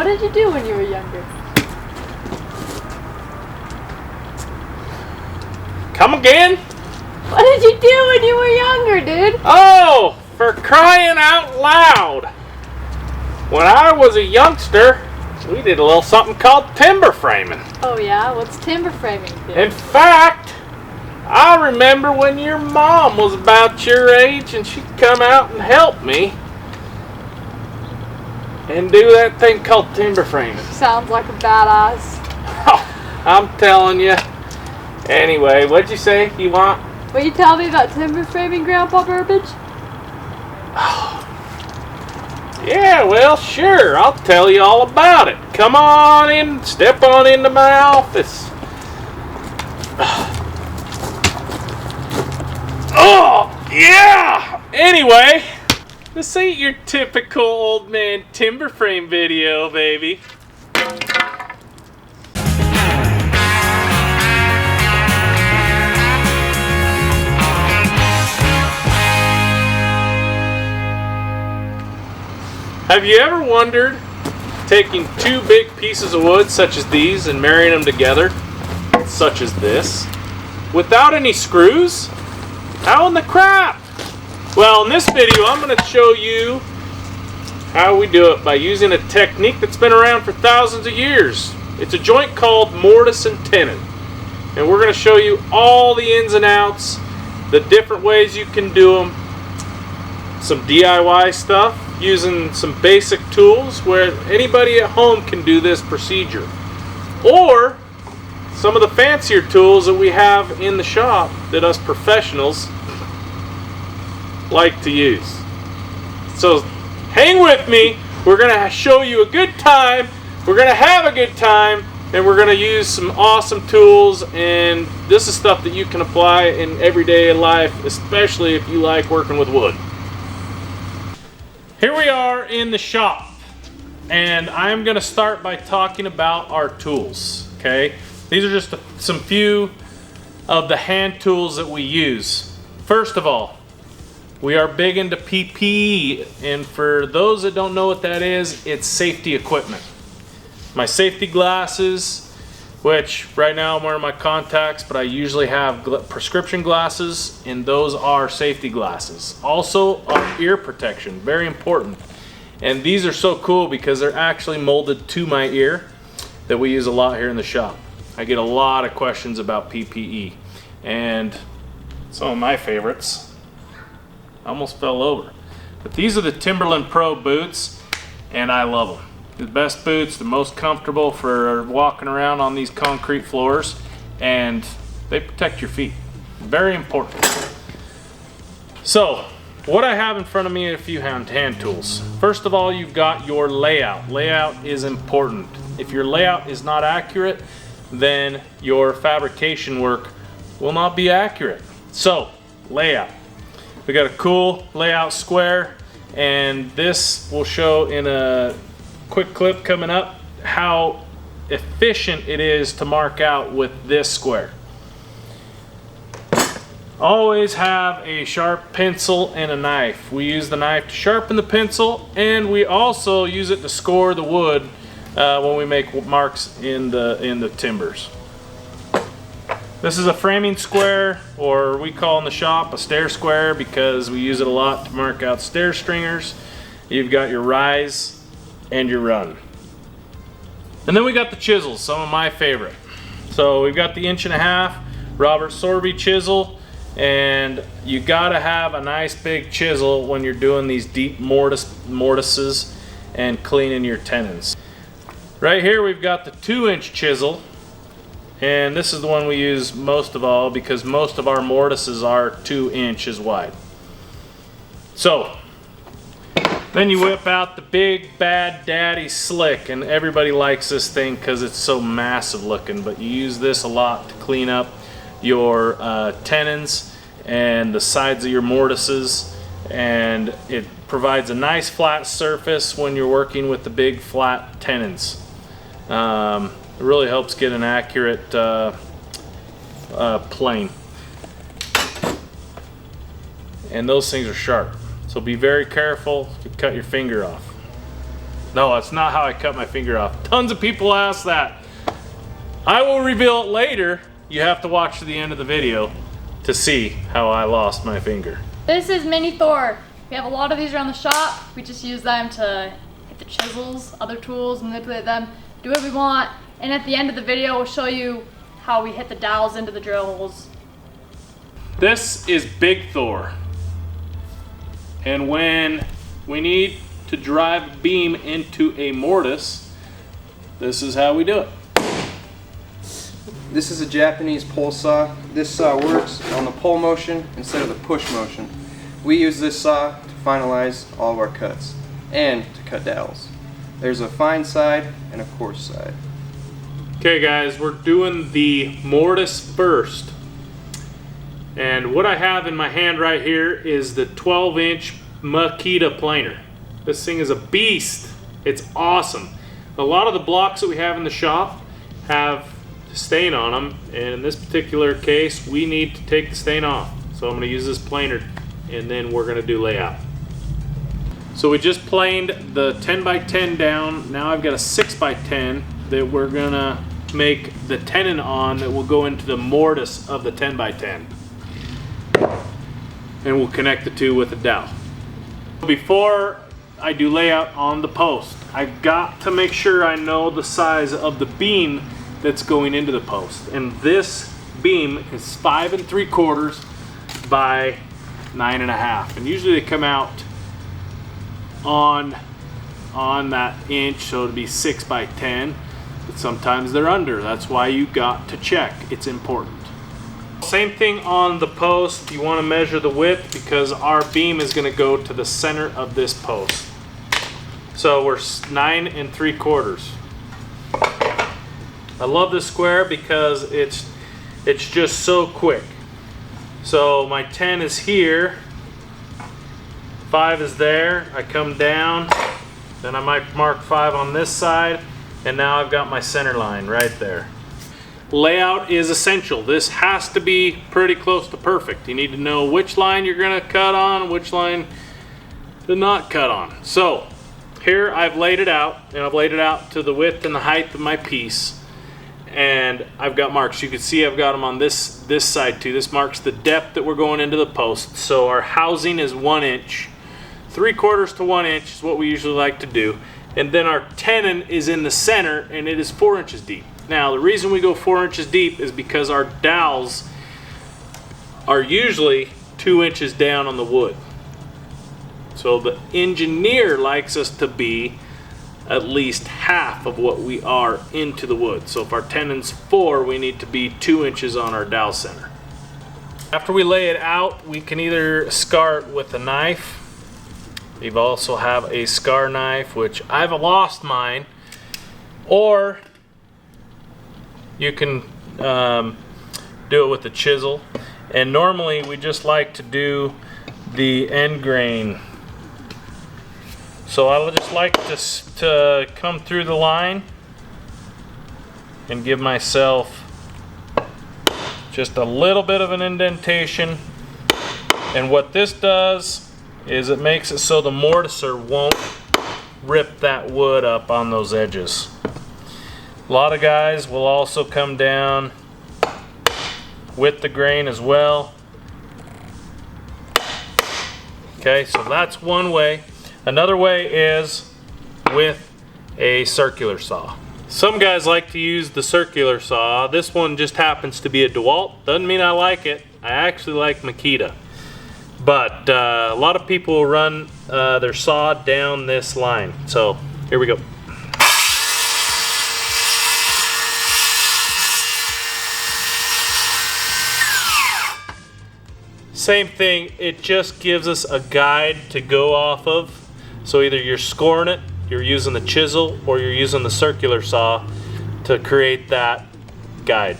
did you do when you were younger? Come again? What did you do when you were younger, dude? Oh, for crying out loud. When I was a youngster, we did a little something called timber framing. Oh yeah? What's timber framing, dude? In fact, I remember when your mom was about your age and she'd come out and help me and do that thing called timber framing. Sounds like a badass. Oh, I'm telling you. Anyway, what'd you say you want? Will you tell me about timber framing, Grandpa Burbage? Yeah, well, sure. I'll tell you all about it. Come on in, step on into my office. Oh, yeah! Anyway, this ain't your typical old man timber frame video, baby. Have you ever wondered taking two big pieces of wood such as these and marrying them together, such as this, without any screws? How in the crap? Well, in this video I'm going to show you how we do it by using a technique that's been around for thousands of years. It's a joint called Mortise and Tenon, and we're going to show you all the ins and outs, the different ways you can do them, some DIY stuff, using some basic tools where anybody at home can do this procedure, or some of the fancier tools that we have in the shop that us professionals like to use. So hang with me, we're going to show you a good time, we're going to have a good time, and we're going to use some awesome tools, and this is stuff that you can apply in everyday life, especially if you like working with wood. Here we are in the shop, and I'm going to start by talking about our tools, okay? These are just some few of the hand tools that we use. First of all, we are big into PPE, and for those that don't know what that is, it's safety equipment. My safety glasses, which right now I'm wearing my contacts, but I usually have prescription glasses, and those are safety glasses. Also, ear protection, very important. And these are so cool because they're actually molded to my ear that we use a lot here in the shop. I get a lot of questions about PPE, and some of my favorites. I almost fell over. But these are the Timberland Pro boots, and I love them. The best boots, the most comfortable for walking around on these concrete floors, and they protect your feet. Very important. So, what I have in front of me are a few hand tools. First of all, you've got your layout. Layout is important. If your layout is not accurate, then your fabrication work will not be accurate. So, layout. We got a cool layout square, and this will show in a quick clip coming up how efficient it is to mark out with this square. Always have a sharp pencil and a knife. We use the knife to sharpen the pencil, and we also use it to score the wood when we make marks in the timbers. This is a framing square, or we call in the shop a stair square because we use it a lot to mark out stair stringers. You've got your rise and your run. And then we got the chisels, some of my favorite. So we've got the 1.5" Robert Sorby chisel, and you gotta have a nice big chisel when you're doing these deep mortises and cleaning your tenons. Right here we've got the 2-inch chisel, and this is the one we use most of all because most of our mortises are 2 inches wide. So then you whip out the big bad daddy slick, and everybody likes this thing because it's so massive looking, but you use this a lot to clean up your tenons and the sides of your mortises, and it provides a nice flat surface when you're working with the big flat tenons. It really helps get an accurate plane, and those things are sharp. So be very careful to cut your finger off. No, that's not how I cut my finger off. Tons of people ask that. I will reveal it later. You have to watch to the end of the video to see how I lost my finger. This is Mini Thor. We have a lot of these around the shop. We just use them to hit the chisels, other tools, manipulate them, do what we want. And at the end of the video, we'll show you how we hit the dowels into the drill holes. This is Big Thor. And when we need to drive a beam into a mortise, this is how we do it. This is a Japanese pole saw. This saw works on the pull motion instead of the push motion. We use this saw to finalize all of our cuts and to cut dowels. There's a fine side and a coarse side. Okay guys, we're doing the mortise first. And what I have in my hand right here is the 12-inch Makita planer. This thing is a beast. It's awesome. A lot of the blocks that we have in the shop have stain on them, and in this particular case we need to take the stain off. So I'm going to use this planer and then we're going to do layout. So we just planed the 10x10 down. Now I've got a 6x10 that we're going to make the tenon on that will go into the mortise of the 10x10. And we'll connect the two with a dowel. Before I do layout on the post, I've got to make sure I know the size of the beam that's going into the post. And this beam is 5 3/4 by 9 1/2. And usually they come out on that inch, so it'd be 6x10. But sometimes they're under. That's why you got to check. It's important. Same thing on the post. You want to measure the width because our beam is going to go to the center of this post. So we're 9 3/4. I love this square because it's just so quick. So my 10 is here, 5 is there, I come down, then I might mark 5 on this side, and now I've got my center line right there. Layout is essential. This has to be pretty close to perfect. You need to know which line you're going to cut on, which line to not cut on. So here I've laid it out, and I've laid it out to the width and the height of my piece. And I've got marks. You can see I've got them on this side too. This marks the depth that we're going into the post. So our housing is 1 inch. 3/4 to 1 inch is what we usually like to do. And then our tenon is in the center and it is 4 inches deep. Now the reason we go 4 inches deep is because our dowels are usually 2 inches down on the wood. So the engineer likes us to be at least half of what we are into the wood. So if our tenon's 4, we need to be 2 inches on our dowel center. After we lay it out, we can either scar it with a knife. We also have a scar knife, which I've lost mine, or you can do it with a chisel. And normally we just like to do the end grain. So I just like to come through the line and give myself just a little bit of an indentation. And what this does is it makes it so the mortiser won't rip that wood up on those edges. A lot of guys will also come down with the grain as well. Okay, so that's one way. Another way is with a circular saw. Some guys like to use the circular saw. This one just happens to be a DeWalt. Doesn't mean I like it. I actually like Makita. But a lot of people will run their saw down this line. So here we go. Same thing, it just gives us a guide to go off of. So either you're scoring it, you're using the chisel, or you're using the circular saw to create that guide.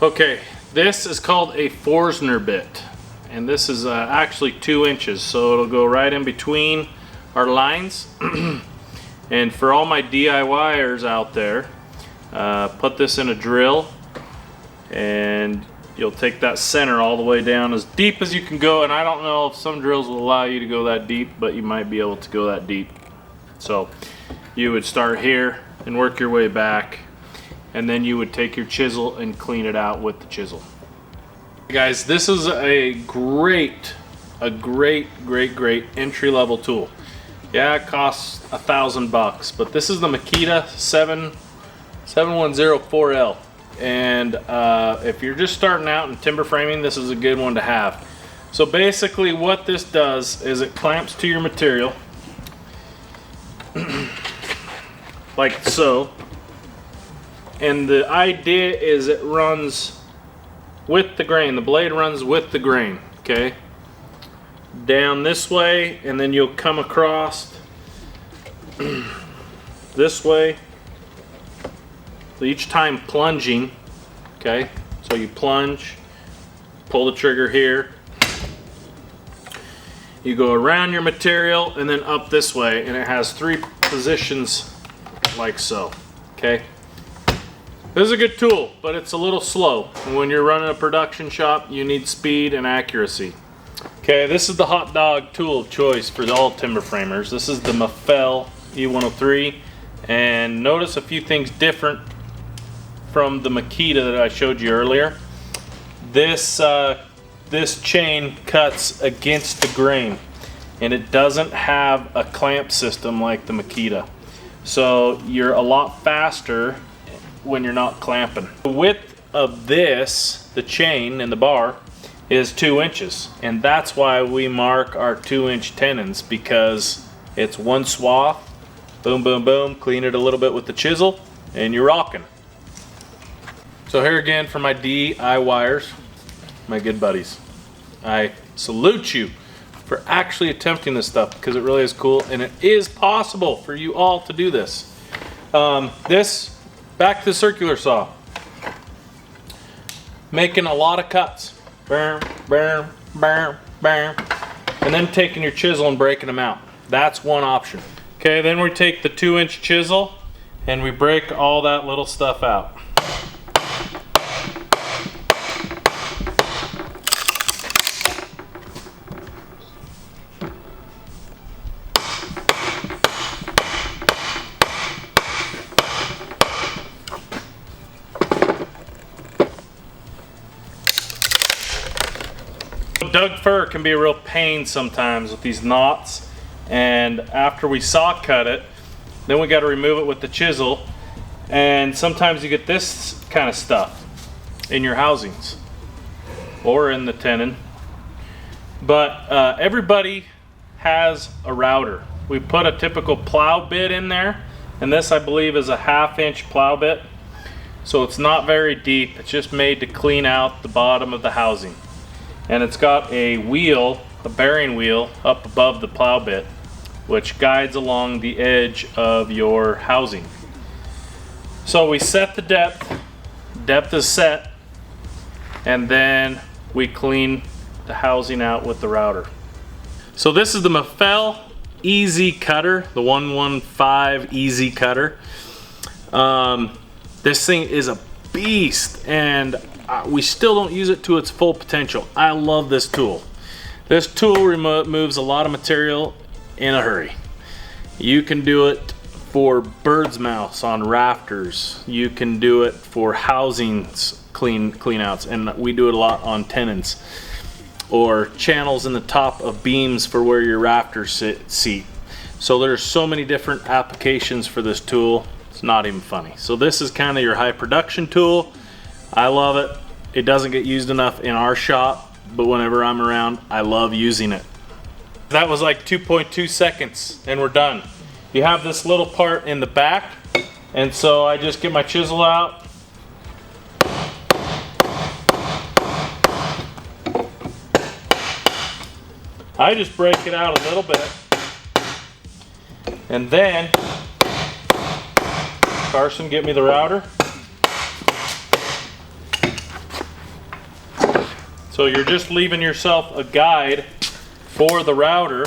Okay, this is called a Forstner bit. And this is actually 2 inches, so it'll go right in between our lines. And for all my DIYers out there, put this in a drill and you'll take that center all the way down as deep as you can go. And I don't know if some drills will allow you to go that deep, but you might be able to go that deep. So you would start here and work your way back, and then you would take your chisel and clean it out with the chisel. Guys, this is a great entry-level tool. Yeah, it costs $1,000, but this is the Makita 7104L, and if you're just starting out in timber framing, this is a good one to have. So basically what this does is it clamps to your material like so, and the idea is it runs with the grain. The blade runs with the grain, okay? Down this way, and then you'll come across this way. So each time plunging, okay? So you plunge, pull the trigger here. You go around your material and then up this way, and it has 3 positions like so, okay? This is a good tool, but it's a little slow. And when you're running a production shop, you need speed and accuracy. Okay, this is the hot dog tool of choice for all timber framers. This is the Mafell E103, and notice a few things different from the Makita that I showed you earlier. This chain cuts against the grain, and it doesn't have a clamp system like the Makita. So you're a lot faster when you're not clamping. The width of this, the chain and the bar, is 2 inches, and that's why we mark our 2-inch tenons, because it's one swath, boom, boom, boom, clean it a little bit with the chisel, and you're rocking. So here again for my DIYers, my good buddies. I salute you for actually attempting this stuff, because it really is cool, and it is possible for you all to do this. Back to the circular saw. Making a lot of cuts. Bam, bam, bam, bam. And then taking your chisel and breaking them out. That's one option. Okay, then we take the 2-inch chisel and we break all that little stuff out. Doug fir can be a real pain sometimes with these knots, and after we saw cut it, then we got to remove it with the chisel, and sometimes you get this kind of stuff in your housings or in the tenon. But everybody has a router. We put a typical plow bit in there, and this I believe is a 1/2-inch plow bit, so it's not very deep. It's just made to clean out the bottom of the housing. And it's got a wheel, a bearing wheel, up above the plow bit, which guides along the edge of your housing. So we set the depth is set, and then we clean the housing out with the router. So this is the Mafell Zk cutter, the 115 Easy cutter. This thing is a beast, and we still don't use it to its full potential. I love this tool. This tool removes a lot of material in a hurry. You can do it for bird's mouths on rafters. You can do it for housings cleanouts, and we do it a lot on tenons, or channels in the top of beams for where your rafters seat. So there's so many different applications for this tool. It's not even funny. So this is kind of your high production tool. I love it. It doesn't get used enough in our shop, but whenever I'm around, I love using it. That was like 2.2 seconds and we're done. You have this little part in the back, and so I just get my chisel out. I just break it out a little bit, and then Carson, get me the router. So you're just leaving yourself a guide for the router.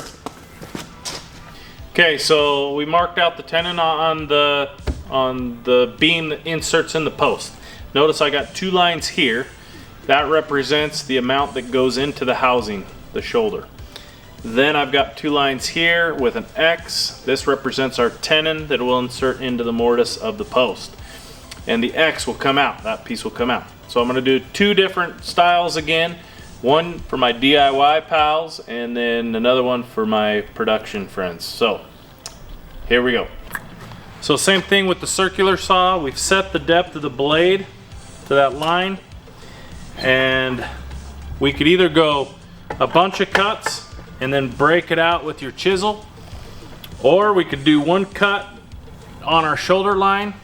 Okay, so we marked out the tenon on the beam that inserts in the post. Notice I got 2 lines here. That represents the amount that goes into the housing, the shoulder. Then I've got 2 lines here with an X. This represents our tenon that we'll insert into the mortise of the post. And the X will come out, that piece will come out. So I'm gonna do 2 different styles again. One for my DIY pals and then another one for my production friends. So here we go. So same thing with the circular saw. We've set the depth of the blade to that line. And we could either go a bunch of cuts and then break it out with your chisel, or we could do 1 cut on our shoulder line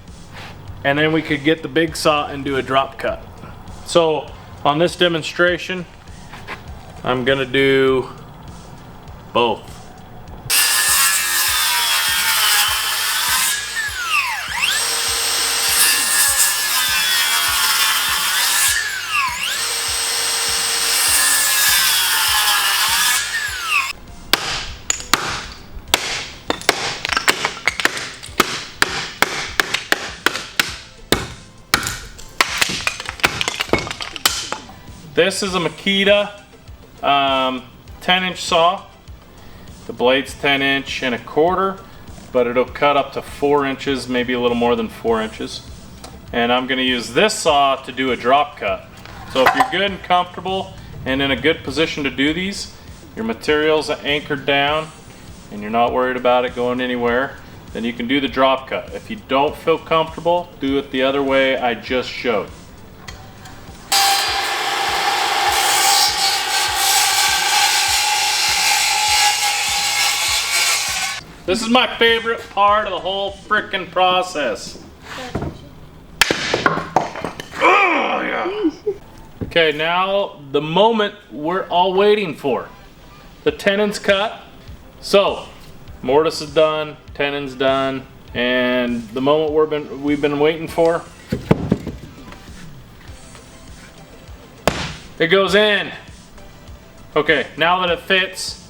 and then we could get the big saw and do a drop cut. So on this demonstration, I'm gonna do both. This is a Makita 10-inch saw. The blade's 10" and a quarter, but it'll cut up to 4 inches, maybe a little more than 4 inches. And I'm gonna use this saw to do a drop cut. So if you're good and comfortable and in a good position to do these, your materials are anchored down and you're not worried about it going anywhere, then you can do the drop cut. If you don't feel comfortable, do it the other way I just showed. This is my favorite part of the whole frickin' process. Oh, yeah. Okay, now the moment we're all waiting for. The tenon's cut. So, mortise is done, tenon's done, and the moment we've been waiting for. It goes in. Okay, now that it fits,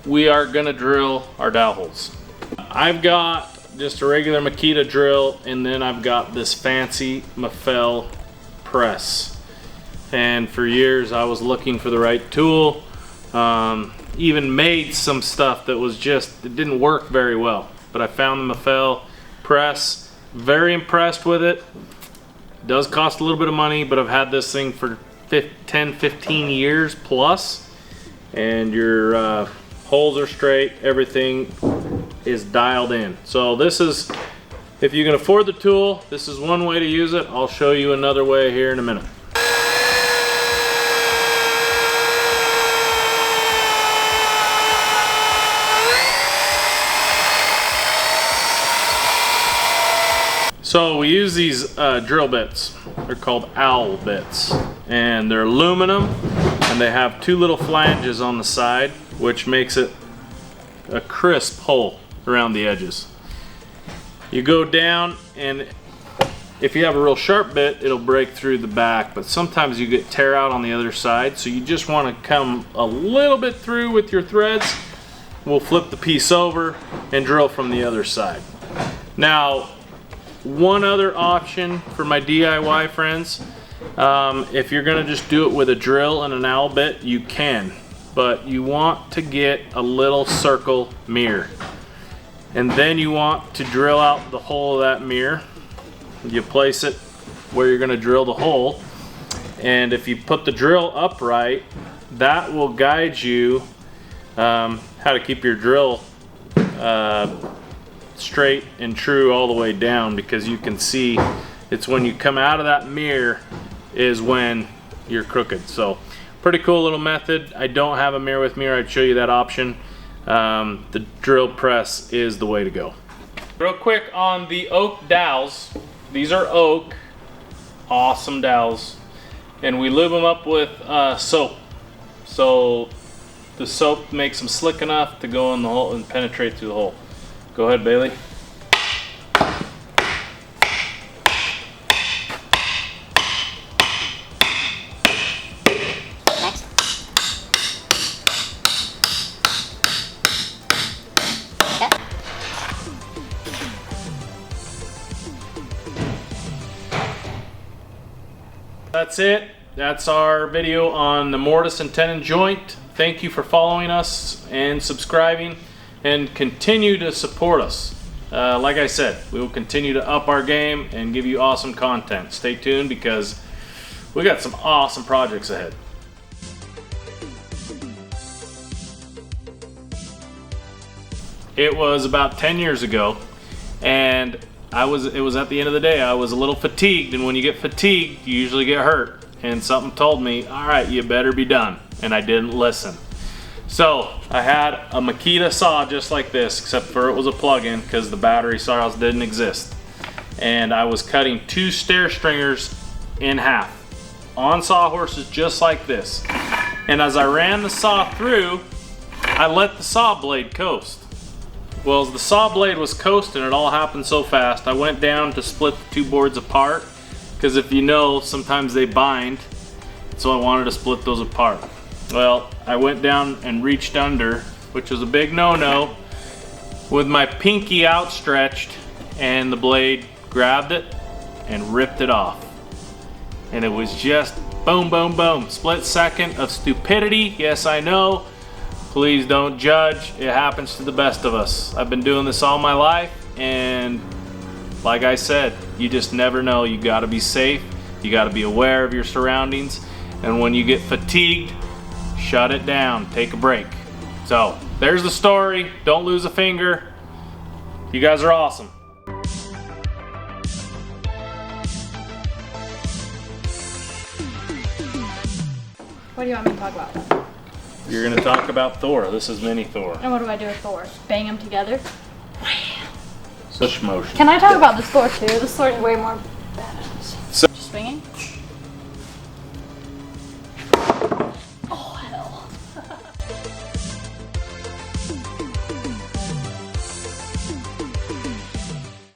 we are gonna drill our dowel holes. I've got just a regular Makita drill, and then I've got this fancy Mafell press. And for years I was looking for the right tool. Even made some stuff that was just, it didn't work very well. But I found the Mafell press, very impressed with it. It does cost a little bit of money, but I've had this thing for 10, 15 years plus. And your holes are straight, everything is dialed in. So this is, if you can afford the tool, this is one way to use it. I'll show you another way here in a minute. So we use these drill bits. They're called owl bits, and they're aluminum, and they have 2 little flanges on the side, which makes it a crisp hole around the edges. You go down, and if you have a real sharp bit, it'll break through the back, but sometimes you get tear out on the other side, so you just want to come a little bit through with your threads. We'll flip the piece over and drill from the other side. Now, one other option for my DIY friends, if you're gonna just do it with a drill and an owl bit, you can, but you want to get a little circle mirror, and then you want to drill out the hole of that mirror. You place it where you're gonna drill the hole, and if you put the drill upright, that will guide you how to keep your drill straight and true all the way down, because you can see it's when you come out of that mirror is when you're crooked. So pretty cool little method. I don't have a mirror with me, or I'd show you that option. The drill press is the way to go. Real quick on the oak dowels. These are oak, awesome dowels, and we lube them up with soap. So the soap makes them slick enough to go in the hole and penetrate through the hole. Go ahead, Bailey. That's it. That's our video on the mortise and tenon joint. Thank you for following us and subscribing, and continue to support us. Like I said, we will continue to up our game and give you awesome content. Stay tuned because we got some awesome projects ahead. It was about 10 years ago, and it was at the end of the day. I was a little fatigued, and when you get fatigued, you usually get hurt. And something told me, all right, you better be done. And I didn't listen. So I had a Makita saw just like this, except for it was a plug-in because the battery saws didn't exist. And I was cutting 2 stair stringers in half on sawhorses just like this. And as I ran the saw through, I let the saw blade coast. Well, as the saw blade was coasting, it all happened so fast. I went down to split the 2 boards apart, because if you know, sometimes they bind, so I wanted to split those apart. Well, I went down and reached under, which was a big no-no, with my pinky outstretched, and the blade grabbed it and ripped it off. And it was just boom, boom, boom. Split second of stupidity. Yes, I know. Please don't judge. It happens to the best of us. I've been doing this all my life, and like I said, you just never know. You gotta be safe. You gotta be aware of your surroundings. And when you get fatigued, shut it down. Take a break. So, there's the story. Don't lose a finger. You guys are awesome. What do you want me to talk about? You're gonna talk about Thor. This is mini Thor. And what do I do with Thor? Bang them together? Push motion. Can I talk about this Thor too? This Thor is way more